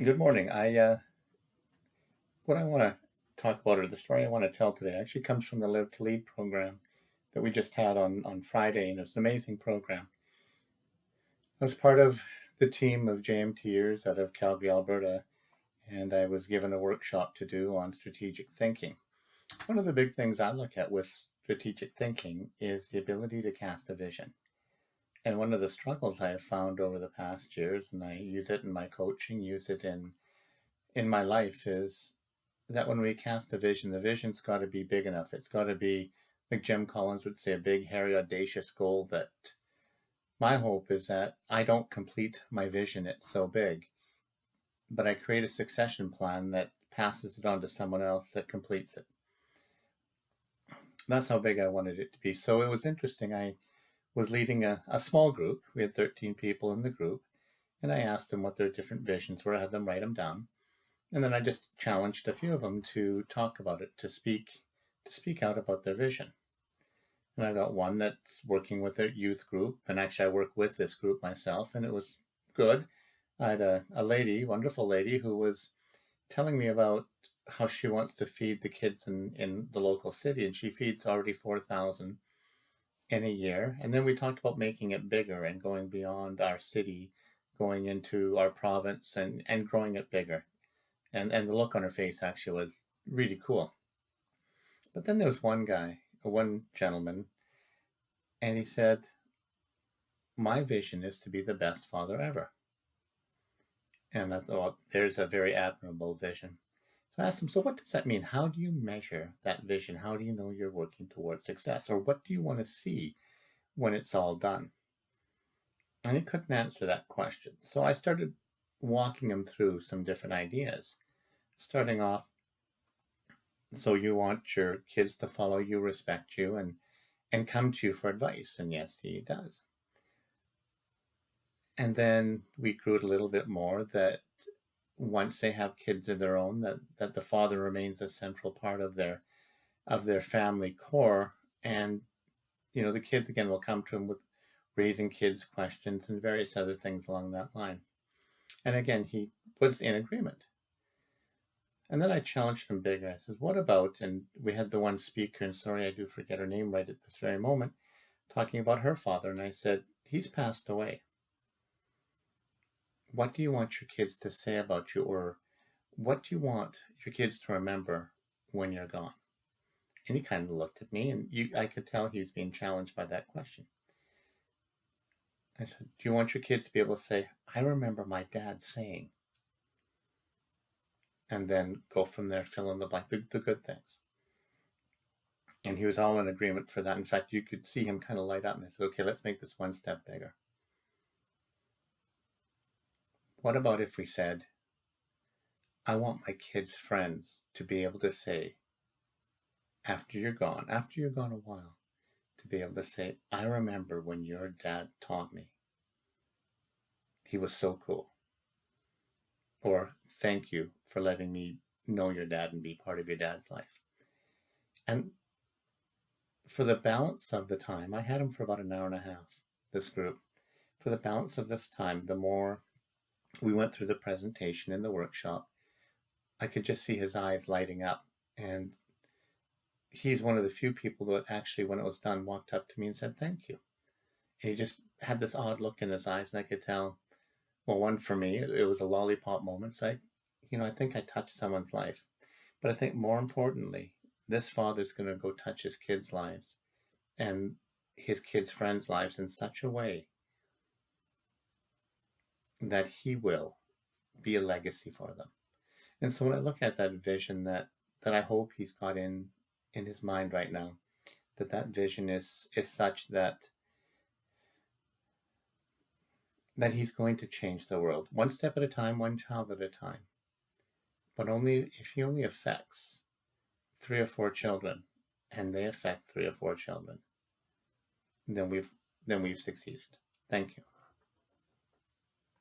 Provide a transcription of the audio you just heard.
Good morning. What I want to talk about, or the story I want to tell today, actually comes from the Live to Lead program that we just had on Friday, and it's an amazing program. I was part of the team of JMTers out of Calgary, Alberta, and I was given a workshop to do on strategic thinking. One of the big things I look at with strategic thinking is the ability to cast a vision. And one of the struggles I have found over the past years, and I use it in my coaching, use it in my life, is that when we cast a vision, the vision's got to be big enough. It's got to be, like Jim Collins would say, a big, hairy, audacious goal. That my hope is that I don't complete my vision, it's so big, but I create a succession plan that passes it on to someone else that completes it. That's how big I wanted it to be. So it was interesting. I was leading a small group. We had 13 people in the group, and I asked them what their different visions were. I had them write them down. And then I just challenged a few of them to talk about it, to speak out about their vision. And I got one that's working with their youth group, and actually I work with this group myself, and it was good. I had a lady, wonderful lady, who was telling me about how she wants to feed the kids in the local city, and she feeds already 4,000 in a year. And then we talked about making it bigger and going beyond our city, going into our province and growing it bigger. And the look on her face actually was really cool. But then there was one gentleman, and he said, "My vision is to be the best father ever." And I thought, there's a very admirable vision. So I asked him, "So what does that mean? How do you measure that vision? How do you know you're working towards success? Or what do you want to see when it's all done?" And he couldn't answer that question. So I started walking him through some different ideas, starting off, so you want your kids to follow you, respect you, and come to you for advice. And yes, he does. And then we grew it a little bit more, that once they have kids of their own, that the father remains a central part of their family core. And the kids again will come to him with raising kids questions and various other things along that line. And again, he was in agreement. And then I challenged him bigger. I says, "What about," and we had the one speaker, and sorry I do forget her name right at this very moment, talking about her father. And I said, "He's passed away. What do you want your kids to say about you, or what do you want your kids to remember when you're gone?" And he kind of looked at me, and I could tell he was being challenged by that question. I said, "Do you want your kids to be able to say, 'I remember my dad saying,' and then go from there, fill in the blank, the good things?" And he was all in agreement for that. In fact, you could see him kind of light up, and I said, "Okay, let's make this one step bigger. What about if we said, I want my kids' friends to be able to say, after you're gone a while, to be able to say, 'I remember when your dad taught me. He was so cool.' Or, 'Thank you for letting me know your dad and be part of your dad's life.'" And for the balance of the time, I had him for about an hour and a half, this group. For the balance of this time, the more we went through the presentation in the workshop, I could just see his eyes lighting up. And he's one of the few people that actually, when it was done, walked up to me and said, "Thank you." And he just had this odd look in his eyes, and I could tell, well, one, for me, it was a lollipop moment. So I think I touched someone's life. But I think more importantly, this father's going to go touch his kids' lives and his kids' friends' lives in such a way that he will be a legacy for them. And so when I look at that vision that I hope he's got in his mind right now, that vision is such that he's going to change the world one step at a time, one child at a time. But only if he only affects 3 or 4 children, and they affect 3 or 4 children, then we've succeeded. Thank you.